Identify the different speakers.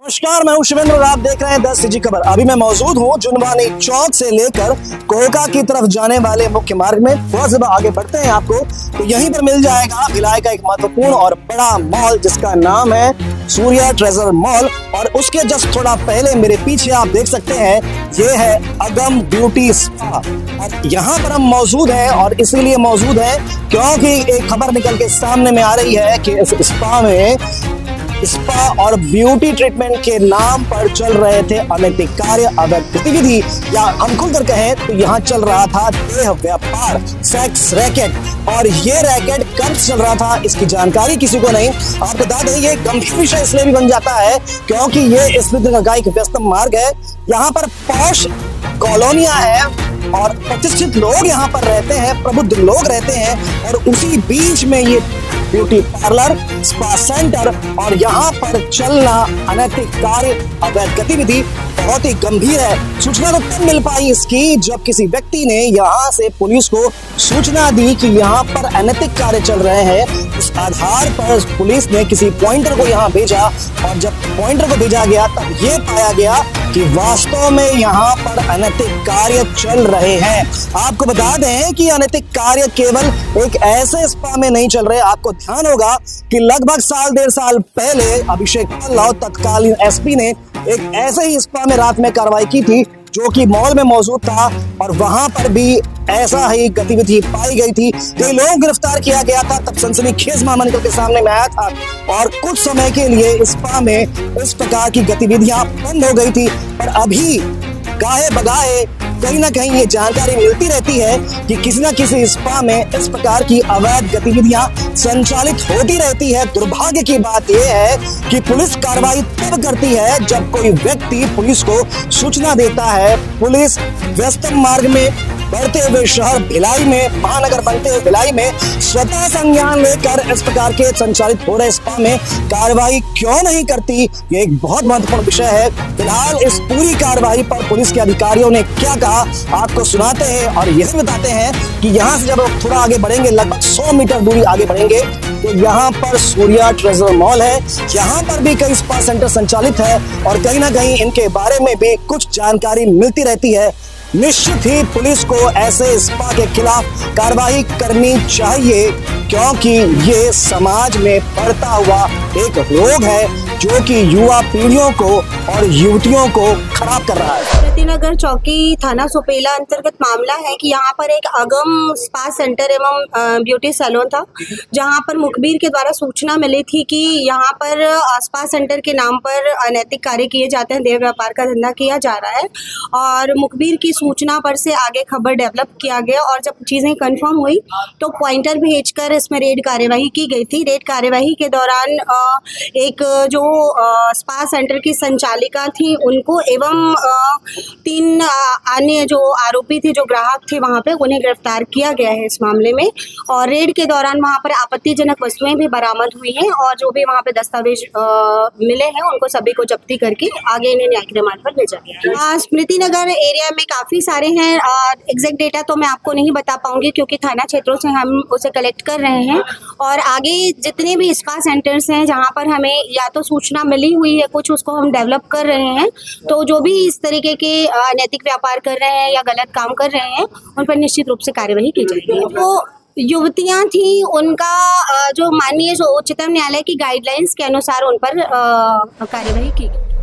Speaker 1: नमस्कार, मैं हूं शिवेंद्र और आप देख रहे हैं 10 सीजी खबर। अभी मैं मौजूद हूं जुनवानी चौक से लेकर कोहका की तरफ जाने वाले मुख्य मार्ग में। थोड़ा सा आगे बढ़ते हैं आपको तो यहीं पर मिल जाएगा भिलाई का एक महत्वपूर्ण और बड़ा मॉल जिसका नाम है सूर्या ट्रेजर मॉल। और उसके जस्ट थोड़ा पहले मेरे पीछे आप देख सकते हैं ये है अगम ब्यूटी स्पा। और यहाँ पर हम मौजूद हैं और इसीलिए मौजूद है क्योंकि एक खबर निकल के सामने में आ रही है कि इस स्पा में स्पा और ब्यूटी ट्रीटमेंट के नाम पर चल रहे थे अनैतिक कार्य, अवैध गतिविधि, या हम खुलकर कहें तो यहाँ चल रहा था देह व्यापार, सेक्स रैकेट। और ये रैकेट कब चल रहा था इसकी जानकारी किसी को नहीं। आपको बता दें ये गंभीर विषय इसलिए भी बन जाता है क्योंकि ये स्मृति का एक व्यस्तम मार्ग है। यहाँ पर पॉश कॉलोनियां है और प्रतिष्ठित लोग यहाँ पर रहते हैं, प्रबुद्ध लोग रहते हैं। और उसी बीच में ये ब्यूटी पार्लर, स्पा सेंटर और यहाँ पर चलना अनैतिक कार्य, अवैध गतिविधि बहुत ही गंभीर है। सूचना तो तब मिल पाई इसकी जब किसी व्यक्ति ने यहाँ से पुलिस को सूचना दी कि यहाँ पर अनैतिक कार्य चल रहे हैं। इस आधार पर पुलिस ने किसी पॉइंटर को यहाँ भेजा और जब पॉइंटर को भेजा गया तब ये पाया गया कि वास्तव में यहाँ पर अनैतिक कार्य चल रहे हैं। आपको बता दें कि अनैतिक कार्य केवल एक ऐसे स्पा में नहीं चल रहे। आपको ध्यान होगा कि लगभग साल डेढ़ साल पहले अभिषेक पल्लव तत्कालीन एसपी ने एक ऐसे ही स्पा में रात में कार्रवाई की थी जो कि मॉल में मौजूद था और वहां पर भी ऐसा ही गतिविधि पाई गई थी। कई लोगों को गिरफ्तार किया गया था, तब सनसनीखेज मामला निकल के सामने में आया था और कुछ समय के लिए स्पा में इस प्रकार की गतिविधियां बंद हो गई थी। पर अभी गाहे बगाहे कहीं ना कहीं ये जानकारी मिलती रहती है कि किसी न किसी स्पा में इस प्रकार की अवैध गतिविधियां संचालित होती रहती है। दुर्भाग्य की बात यह है कि पुलिस कार्रवाई तब करती है जब कोई व्यक्ति पुलिस को सूचना देता है। पुलिस व्यस्तम मार्ग में बढ़ते हुए शहर भिलाई में, महानगर बनते हुए भिलाई में स्वतः संज्ञान लेकर इस प्रकार के संचालित हो रहे स्पा में कार्रवाई क्यों नहीं करती, ये एक बहुत महत्वपूर्ण विषय है। फिलहाल इस पूरी कार्रवाई पर पुलिस के अधिकारियों ने क्या कहा आपको सुनाते हैं और यह बताते हैं कि यहाँ से जब थोड़ा आगे बढ़ेंगे, लगभग 100 मीटर दूरी आगे बढ़ेंगे तो यहाँ पर सूर्या ट्रेजर मॉल है। यहाँ पर भी कई स्पा सेंटर संचालित है और कहीं ना कहीं इनके बारे में भी कुछ जानकारी मिलती रहती है। निश्चित ही पुलिस को ऐसे स्पा के खिलाफ कार्रवाई करनी चाहिए क्योंकि ये समाज में बढ़ता हुआ एक रोग है जो कि युवा पीढ़ियों को और युवतियों को खराब कर रहा है।
Speaker 2: नगर चौकी थाना सुपेला अंतर्गत मामला है कि यहाँ पर एक अगम स्पा सेंटर एवं ब्यूटी सैलून था जहाँ पर मुखबिर के द्वारा सूचना मिली थी कि यहाँ पर स्पा सेंटर के नाम पर अनैतिक कार्य किए जाते हैं, देह व्यापार का धंधा किया जा रहा है। और मुखबिर की सूचना पर से आगे खबर डेवलप किया गया और जब चीज़ें कंफर्म हुई तो पॉइंटर भेजकर इसमें रेड कार्यवाही की गई थी। रेड कार्यवाही के दौरान एक जो स्पा सेंटर की संचालिका थी उनको एवं 3 अन्य जो आरोपी थे, जो ग्राहक थे वहां पे, उन्हें गिरफ्तार किया गया है इस मामले में। और रेड के दौरान वहां पर आपत्तिजनक वस्तुएं भी बरामद हुई हैं और जो भी वहां पे दस्तावेज मिले हैं उनको सभी को जब्ती करके आगे इन्हें न्यायिक रिमांड पर भेजा गया है। स्मृति नगर एरिया में काफी सारे हैं, एग्जैक्ट डेटा तो मैं आपको नहीं बता पाऊंगी क्योंकि थाना क्षेत्रों से हम उसे कलेक्ट कर रहे हैं। और आगे जितने भी स्पा सेंटर्स हैं जहाँ पर हमें या तो सूचना मिली हुई है, कुछ उसको हम डेवलप कर रहे हैं, तो जो भी इस तरीके के अनैतिक व्यापार कर रहे हैं या गलत काम कर रहे हैं उन पर निश्चित रूप से कार्यवाही की जाएगी। तो युवतियां थी उनका जो माननीय जो उच्चतम न्यायालय की गाइडलाइंस के अनुसार उन पर कार्यवाही की गई।